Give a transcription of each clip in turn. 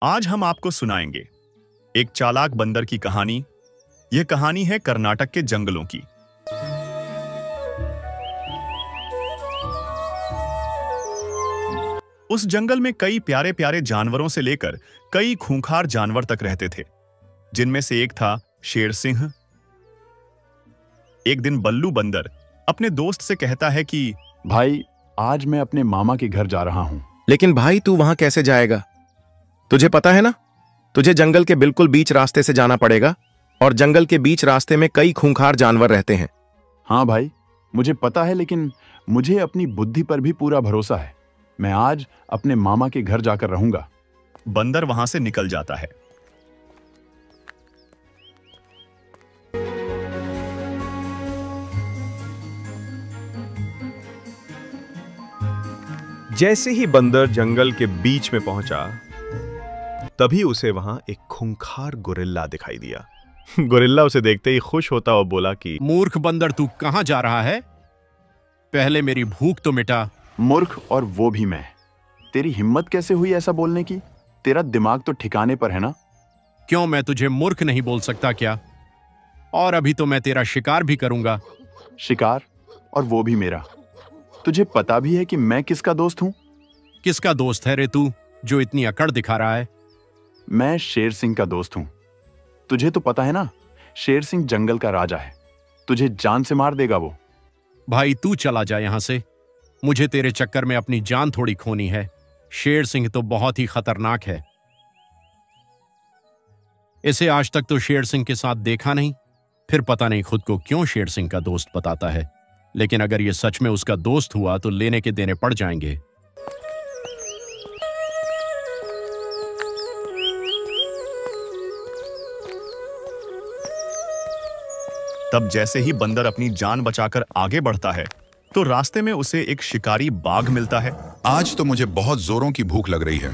आज हम आपको सुनाएंगे एक चालाक बंदर की कहानी। यह कहानी है कर्नाटक के जंगलों की। उस जंगल में कई प्यारे प्यारे जानवरों से लेकर कई खूंखार जानवर तक रहते थे, जिनमें से एक था शेर सिंह। एक दिन बल्लू बंदर अपने दोस्त से कहता है कि भाई, आज मैं अपने मामा के घर जा रहा हूं। लेकिन भाई, तू वहां कैसे जाएगा? तुझे पता है ना, तुझे जंगल के बिल्कुल बीच रास्ते से जाना पड़ेगा और जंगल के बीच रास्ते में कई खूंखार जानवर रहते हैं। हाँ भाई, मुझे पता है, लेकिन मुझे अपनी बुद्धि पर भी पूरा भरोसा है। मैं आज अपने मामा के घर जाकर रहूंगा। बंदर वहां से निकल जाता है। जैसे ही बंदर जंगल के बीच में पहुंचा, तभी उसे वहां एक खूंखार गोरिल्ला दिखाई दिया। गोरिल्ला उसे देखते ही खुश होता और बोला कि मूर्ख बंदर, तू कहां जा रहा है? पहले मेरी भूख तो मिटा। मूर्ख, और वो भी मैं? तेरी हिम्मत कैसे हुई ऐसा बोलने की? तेरा दिमाग तो ठिकाने पर है ना? क्यों, मैं तुझे मूर्ख नहीं बोल सकता क्या? और अभी तो मैं तेरा शिकार भी करूंगा। शिकार? और वो भी मेरा? तुझे पता भी है कि मैं किसका दोस्त हूं? किसका दोस्त है रे तू, जो इतनी अकड़ दिखा रहा है? मैं शेर सिंह का दोस्त हूं। तुझे तो पता है ना, शेर सिंह जंगल का राजा है। तुझे जान से मार देगा वो। भाई, तू चला जा यहां से। मुझे तेरे चक्कर में अपनी जान थोड़ी खोनी है। शेर सिंह तो बहुत ही खतरनाक है। इसे आज तक तो शेर सिंह के साथ देखा नहीं, फिर पता नहीं खुद को क्यों शेर सिंह का दोस्त बताता है। लेकिन अगर यह सच में उसका दोस्त हुआ तो लेने के देने पड़ जाएंगे। तब जैसे ही बंदर अपनी जान बचाकर आगे बढ़ता है, तो रास्ते में उसे एक शिकारी बाघ मिलता है। आज तो मुझे बहुत जोरों की भूख लग रही है।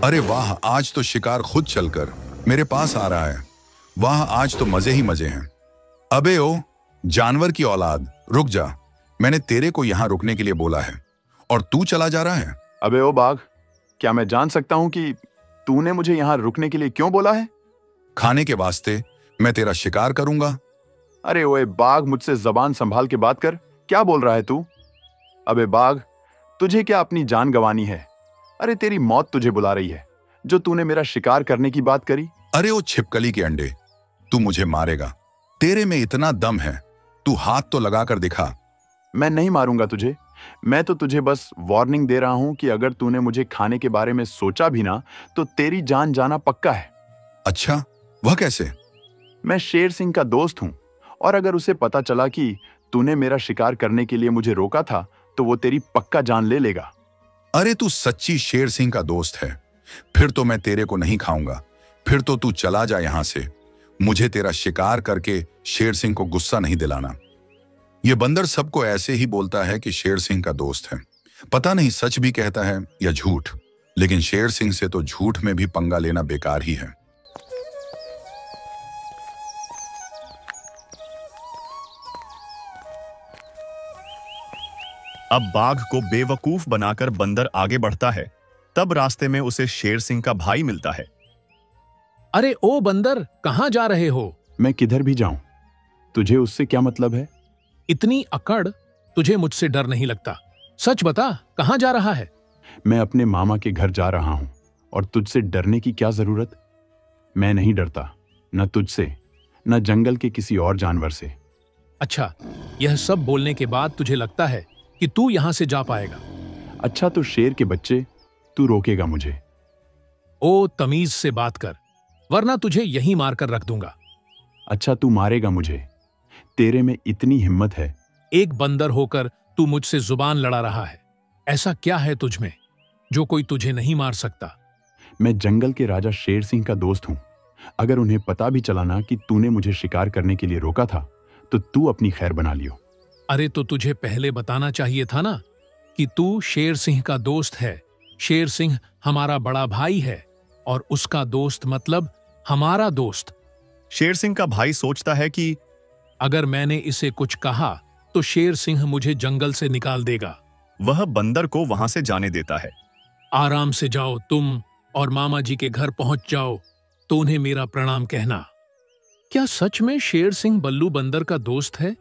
अरे वाह, आज तो शिकार खुद चलकर मेरे पास आ रहा है। वाह, आज तो मजे ही मजे हैं। अबे ओ जानवर की औलाद, रुक जा। मैंने तेरे को यहाँ रुकने के लिए बोला है और तू चला जा रहा है। अबे ओ बाघ, क्या मैं जान सकता हूं कि तूने मुझे यहाँ रुकने के लिए क्यों बोला है? खाने के वास्ते मैं तेरा शिकार करूंगा। अरे ओए बाघ, मुझसे जबान संभाल के बात कर। क्या बोल रहा है तू? अबे बाघ, तुझे क्या अपनी जान गंवानी है? अरे तेरी मौत तुझे बुला रही है, जो तूने मेरा शिकार करने की बात करी। अरे ओ छिपकली के अंडे, तू मुझे मारेगा? तेरे में इतना दम है, तू हाथ तो लगा कर दिखा। मैं नहीं मारूंगा तुझे। मैं तो तुझे बस वार्निंग दे रहा हूं कि अगर तूने मुझे खाने के बारे में सोचा भी ना, तो तेरी जान जाना पक्का है। अच्छा, वह कैसे? मैं शेर सिंह का दोस्त हूं, और अगर उसे पता चला कि तूने मेरा शिकार करने के लिए मुझे रोका था, तो वो तेरी पक्का जान ले लेगा। अरे तू सच्ची शेर सिंह का दोस्त है? फिर तो मैं तेरे को नहीं खाऊंगा। फिर तो तू चला जा यहां से। मुझे तेरा शिकार करके शेर सिंह को गुस्सा नहीं दिलाना। ये बंदर सबको ऐसे ही बोलता है कि शेर सिंह का दोस्त है। पता नहीं सच भी कहता है या झूठ, लेकिन शेर सिंह से तो झूठ में भी पंगा लेना बेकार ही है। अब बाघ को बेवकूफ बनाकर बंदर आगे बढ़ता है। तब रास्ते में उसे शेर सिंह का भाई मिलता है। अरे ओ बंदर, कहां जा रहे हो? मैं किधर भी जाऊं, तुझे उससे क्या मतलब है? इतनी अकड़, तुझे मुझसे डर नहीं लगता? सच बता, कहां जा रहा है? मैं अपने मामा के घर जा रहा हूं, और तुझसे डरने की क्या जरूरत? मैं नहीं डरता, न तुझसे, न जंगल के किसी और जानवर से। अच्छा, यह सब बोलने के बाद तुझे लगता है कि तू यहां से जा पाएगा? अच्छा तो शेर के बच्चे, तू रोकेगा मुझे? ओ तमीज से बात कर, वरना तुझे यहीं मारकर रख दूंगा। अच्छा, तू मारेगा मुझे? तेरे में इतनी हिम्मत है? एक बंदर होकर तू मुझसे जुबान लड़ा रहा है। ऐसा क्या है तुझ में जो कोई तुझे नहीं मार सकता? मैं जंगल के राजा शेर सिंह का दोस्त हूं। अगर उन्हें पता भी चला ना कि तूने मुझे शिकार करने के लिए रोका था, तो तू अपनी खैर बना लियो। अरे तो तुझे पहले बताना चाहिए था ना कि तू शेर सिंह का दोस्त है। शेर सिंह हमारा बड़ा भाई है, और उसका दोस्त मतलब हमारा दोस्त। शेर सिंह का भाई सोचता है कि अगर मैंने इसे कुछ कहा तो शेर सिंह मुझे जंगल से निकाल देगा। वह बंदर को वहां से जाने देता है। आराम से जाओ तुम, और मामा जी के घर पहुंच जाओ तो उन्हें मेरा प्रणाम कहना। क्या सच में शेर सिंह बल्लू बंदर का दोस्त है?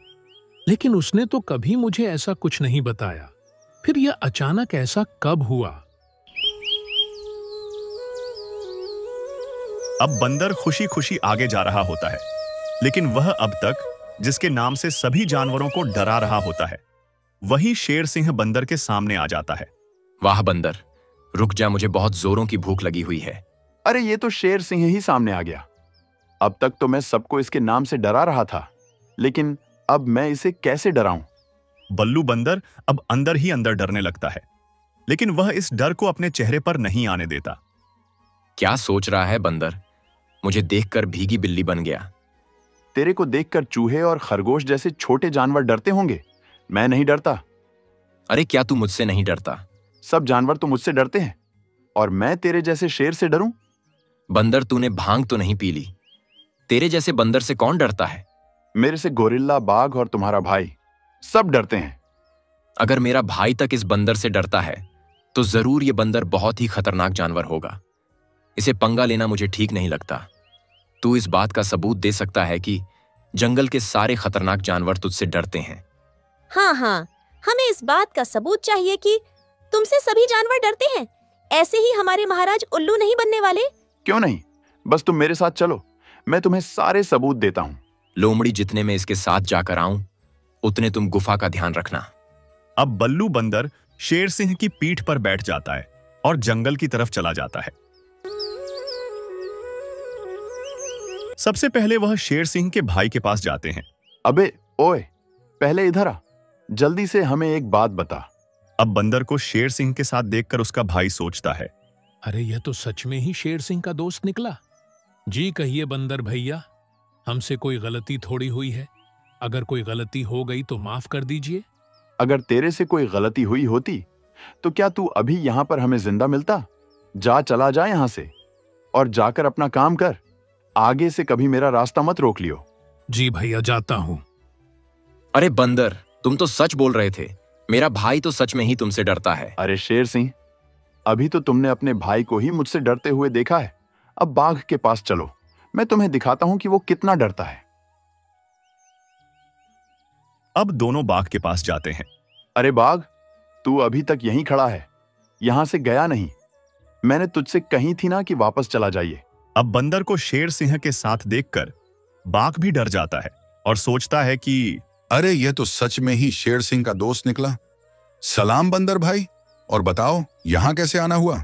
लेकिन उसने तो कभी मुझे ऐसा कुछ नहीं बताया। फिर यह अचानक ऐसा कब हुआ? अब बंदर खुशी खुशी आगे जा रहा होता है, लेकिन वह अब तक जिसके नाम से सभी जानवरों को डरा रहा होता है, वही शेर सिंह बंदर के सामने आ जाता है। वाह बंदर, रुक जा, मुझे बहुत जोरों की भूख लगी हुई है। अरे ये तो शेर सिंह ही सामने आ गया। अब तक तो मैं सबको इसके नाम से डरा रहा था, लेकिन अब मैं इसे कैसे डराऊं? बल्लू बंदर अब अंदर ही अंदर डरने लगता है, लेकिन वह इस डर को अपने चेहरे पर नहीं आने देता। क्या सोच रहा है बंदर? मुझे देखकर भीगी बिल्ली बन गया। तेरे को देखकर चूहे और खरगोश जैसे छोटे जानवर डरते होंगे, मैं नहीं डरता। अरे क्या तू मुझसे नहीं डरता? सब जानवर तो मुझसे डरते हैं, और मैं तेरे जैसे शेर से डरूं? बंदर, तूने भांग तो नहीं पी ली? तेरे जैसे बंदर से कौन डरता है? मेरे से गोरिल्ला, बाघ और तुम्हारा भाई सब डरते हैं। अगर मेरा भाई तक इस बंदर से डरता है तो जरूर यह बंदर बहुत ही खतरनाक जानवर होगा। इसे पंगा लेना मुझे ठीक नहीं लगता। तू इस बात का सबूत दे सकता है कि जंगल के सारे खतरनाक जानवर तुझसे डरते हैं? हाँ हाँ, हमें इस बात का सबूत चाहिए कि तुमसे सभी जानवर डरते हैं। ऐसे ही हमारे महाराज उल्लू नहीं बनने वाले। क्यों नहीं, बस तुम मेरे साथ चलो, मैं तुम्हें सारे सबूत देता हूँ। लोमड़ी, जितने में इसके साथ जाकर आऊं उतने तुम गुफा का ध्यान रखना। अब बल्लू बंदर शेर सिंह की पीठ पर बैठ जाता है और जंगल की तरफ चला जाता है। सबसे पहले वह शेर सिंह के भाई के पास जाते हैं। अबे ओए, पहले इधर आ, जल्दी से हमें एक बात बता। अब बंदर को शेर सिंह के साथ देखकर उसका भाई सोचता है, अरे यह तो सच में ही शेर सिंह का दोस्त निकला। जी कहिए बंदर भैया, हमसे कोई गलती थोड़ी हुई है। अगर कोई गलती हो गई तो माफ कर दीजिए। अगर तेरे से कोई गलती हुई होती तो क्या तू अभी यहां पर हमें जिंदा मिलता? चला जा यहां से और जाकर अपना काम कर। आगे से कभी मेरा रास्ता मत रोक लियो। जी भैया, जाता हूं। अरे बंदर, तुम तो सच बोल रहे थे। मेरा भाई तो सच में ही तुमसे डरता है। अरे शेर सिंह, अभी तो तुमने अपने भाई को ही मुझसे डरते हुए देखा है। अब बाघ के पास चलो, मैं तुम्हें दिखाता हूं कि वो कितना डरता है। अब दोनों बाघ के पास जाते हैं। अरे बाघ, तू अभी तक यहीं खड़ा है, यहां से गया नहीं। मैंने तुझसे कही थी ना कि वापस चला जाइए। अब बंदर को शेर सिंह के साथ देखकर बाघ भी डर जाता है और सोचता है कि अरे यह तो सच में ही शेर सिंह का दोस्त निकला। सलाम बंदर भाई, और बताओ यहां कैसे आना हुआ?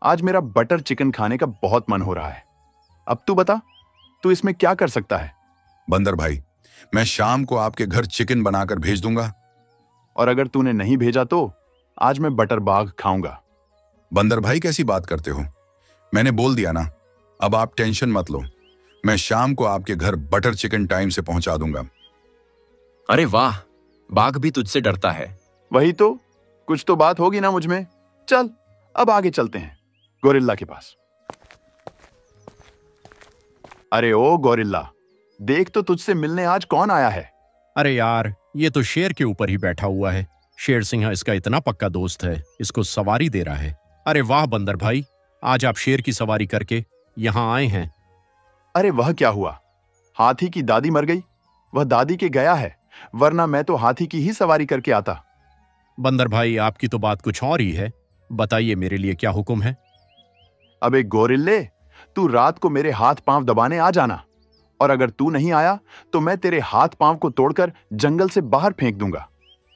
आज मेरा बटर चिकन खाने का बहुत मन हो रहा है। अब तू बता, तू इसमें क्या कर सकता है? बंदर भाई, मैं शाम को आपके घर चिकन बनाकर भेज दूंगा। और अगर तूने नहीं भेजा तो आज मैं बटर बाघ खाऊंगा। बंदर भाई, कैसी बात करते हो? मैंने बोल दिया ना, अब आप टेंशन मत लो। मैं शाम को आपके घर बटर चिकन टाइम से पहुंचा दूंगा। अरे वाह, बाघ भी तुझसे डरता है। वही तो, कुछ तो बात होगी ना मुझ में। चल अब आगे चलते हैं गोरिल्ला के पास। अरे ओ गोरिल्ला, देख तो तुझसे मिलने आज कौन आया है। अरे यार, ये तो शेर के ऊपर ही बैठा हुआ है। शेर सिंह इसका इतना पक्का दोस्त है, इसको सवारी दे रहा है। अरे वाह बंदर भाई, आज आप शेर की सवारी करके यहां आए हैं। अरे वह क्या हुआ, हाथी की दादी मर गई। वह दादी के गया है, वरना मैं तो हाथी की ही सवारी करके आता। बंदर भाई, आपकी तो बात कुछ और ही है। बताइए मेरे लिए क्या हुक्म है? अबे गोरिल्ले, तू रात को मेरे हाथ पांव दबाने आ जाना, और अगर तू नहीं आया तो मैं तेरे हाथ पांव को तोड़कर जंगल से बाहर फेंक दूंगा।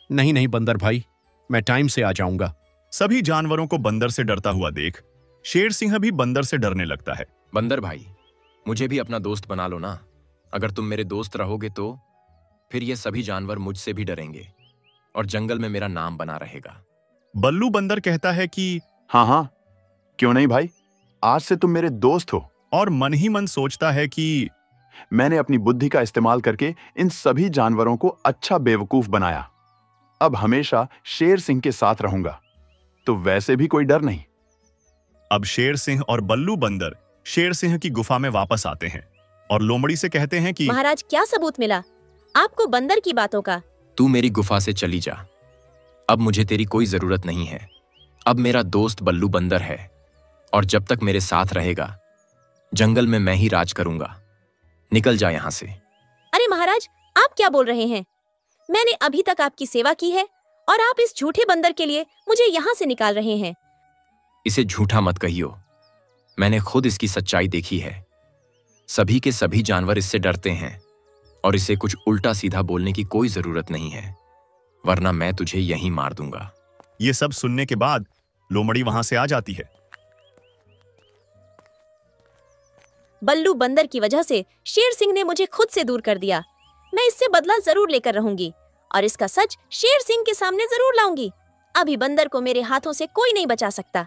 नहीं नहीं बंदर भाई, मैं टाइम से आ जाऊंगा। सभी जानवरों को बंदर से डरता हुआ देख शेर सिंह भी बंदर से डरने लगता है। बंदर भाई, मुझे भी अपना दोस्त बना लो ना। अगर तुम मेरे दोस्त रहोगे तो फिर ये सभी जानवर मुझसे भी डरेंगे और जंगल में मेरा नाम बना रहेगा। बल्लू बंदर कहता है कि हाँ हाँ, क्यों नहीं भाई, आज से तुम मेरे दोस्त हो। और मन ही मन सोचता है कि मैंने अपनी बुद्धि का इस्तेमाल करके इन सभी जानवरों को अच्छा बेवकूफ बनाया। अब हमेशा शेर सिंह के साथ रहूंगा, तो वैसे भी कोई डर नहीं। अब शेर सिंह और बल्लू बंदर शेर सिंह की गुफा में वापस आते हैं और लोमड़ी से कहते हैं कि महाराज, क्या सबूत मिला आपको बंदर की बातों का? तू मेरी गुफा से चली जा, अब मुझे तेरी कोई जरूरत नहीं है। अब मेरा दोस्त बल्लू बंदर है और जब तक मेरे साथ रहेगा जंगल में मैं ही राज करूंगा। निकल जा यहां से। अरे महाराज, आप क्या बोल रहे हैं? मैंने अभी तक आपकी सेवा की है और आप इस झूठे बंदर के लिए मुझे यहाँ से निकाल रहे हैं। इसे झूठा मत कहियो, मैंने खुद इसकी सच्चाई देखी है। सभी के सभी जानवर इससे डरते हैं और इसे कुछ उल्टा सीधा बोलने की कोई जरूरत नहीं है, वरना मैं तुझे यहीं मार दूंगा। ये सब सुनने के बाद लोमड़ी वहां से आ जाती है। बल्लू बंदर की वजह से शेर सिंह ने मुझे खुद से दूर कर दिया। मैं इससे बदला जरूर लेकर रहूंगी और इसका सच शेर सिंह के सामने जरूर लाऊंगी। अभी बंदर को मेरे हाथों से कोई नहीं बचा सकता।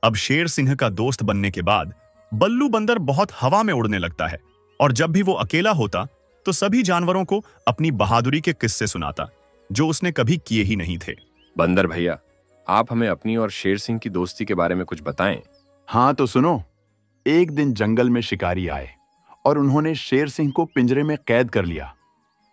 अब शेर सिंह का दोस्त बनने के बाद बल्लू बंदर बहुत हवा में उड़ने लगता है और जब भी वो अकेला होता तो सभी जानवरों को अपनी बहादुरी के किस्से सुनाता जो उसने कभी किए ही नहीं थे। बंदर भैया, आप हमें अपनी और शेर सिंह की दोस्ती के बारे में कुछ बताएं। हाँ तो सुनो। एक दिन जंगल में शिकारी आए और उन्होंने शेर सिंह को पिंजरे में कैद कर लिया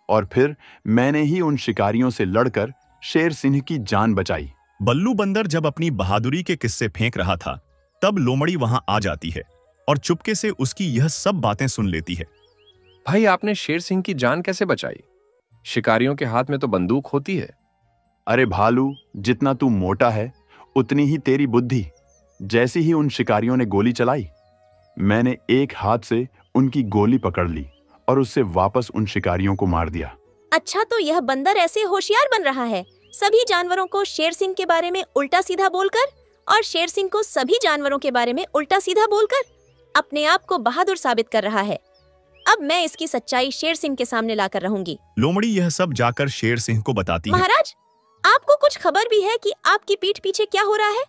और फिर मैंने ही उन शिकारियों से लड़कर शेर सिंह की जान बचाई। बल्लू बंदर जब अपनी बहादुरी के किस्से फेंक रहा था तब लोमड़ी वहां आ जाती है और चुपके से उसकी यह सब बातें सुन लेती है। भाई, आपने शेर सिंह की जान कैसे बचाई? शिकारियों के हाथ में तो बंदूक होती है। अरे भालू, जितना तू मोटा है उतनी ही तेरी बुद्धि। जैसी ही उन शिकारियों ने गोली चलाई, मैंने एक हाथ से उनकी गोली पकड़ ली और उससे वापस उन शिकारियों को मार दिया। अच्छा, तो यह बंदर ऐसे होशियार बन रहा है, सभी जानवरों को शेर सिंह के बारे में उल्टा सीधा बोलकर और शेर सिंह को सभी जानवरों के बारे में उल्टा सीधा बोलकर अपने आप को बहादुर साबित कर रहा है। अब मैं इसकी सच्चाई शेर सिंह के सामने लाकर रहूंगी। लोमड़ी यह सब जाकर शेर सिंह को बताती है। महाराज, आपको कुछ खबर भी है कि आपकी पीठ पीछे क्या हो रहा है?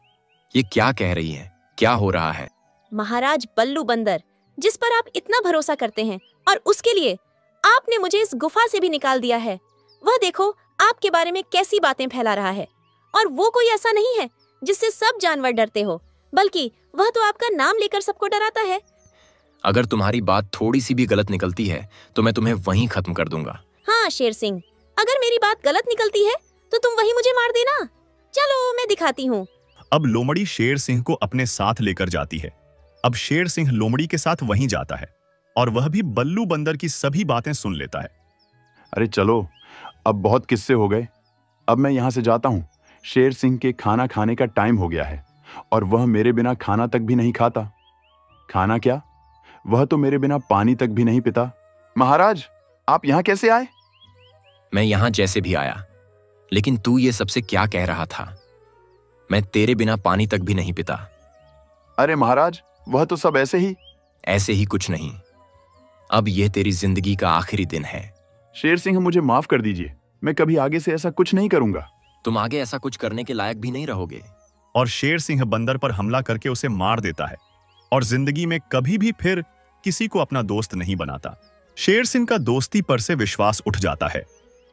ये क्या कह रही है? क्या हो रहा है? महाराज बल्लू बंदर, जिस पर आप इतना भरोसा करते हैं और उसके लिए आपने मुझे इस गुफा से भी निकाल दिया है, वह देखो आपके बारे में कैसी बातें फैला रहा है। और वो कोई ऐसा नहीं है जिससे सब जानवर डरते हो, बल्कि वह तो आपका नाम लेकर सबको डराता है। अगर तुम्हारी बात थोड़ी सी भी गलत निकलती है तो मैं तुम्हें वहीं खत्म कर दूंगा। हाँ शेर सिंह, अगर मेरी बात गलत निकलती है तो तुम वहीं मुझे मार देना। चलो मैं दिखाती हूँ। अब लोमड़ी शेर सिंह को अपने साथ लेकर जाती है। अब शेर सिंह लोमड़ी के साथ वहीं जाता है और वह भी बल्लू बंदर की सभी बातें सुन लेता है। अरे चलो, अब बहुत किस्से हो गए, अब मैं यहाँ से जाता हूँ। शेर सिंह के खाना खाने का टाइम हो गया है और वह मेरे बिना खाना तक भी नहीं खाता। खाना क्या, वह तो मेरे बिना पानी तक भी नहीं पीता। महाराज, आप यहाँ कैसे आए? मैं यहाँ जैसे भी आया, लेकिन तू ये सबसे क्या कह रहा था? मैं तेरे बिना पानी तक भी नहीं पीता। अरे महाराज, वह तो सब ऐसे ही। ऐसे ही कुछ नहीं, अब यह तेरी जिंदगी का आखिरी दिन है। शेर सिंह, मुझे माफ कर दीजिए, मैं कभी आगे से ऐसा कुछ नहीं करूंगा। तुम आगे ऐसा कुछ करने के लायक भी नहीं रहोगे। और शेर सिंह बंदर पर हमला करके उसे मार देता है और जिंदगी में कभी भी फिर किसी को अपना दोस्त नहीं बनाता। शेर सिंह का दोस्ती पर से विश्वास उठ जाता है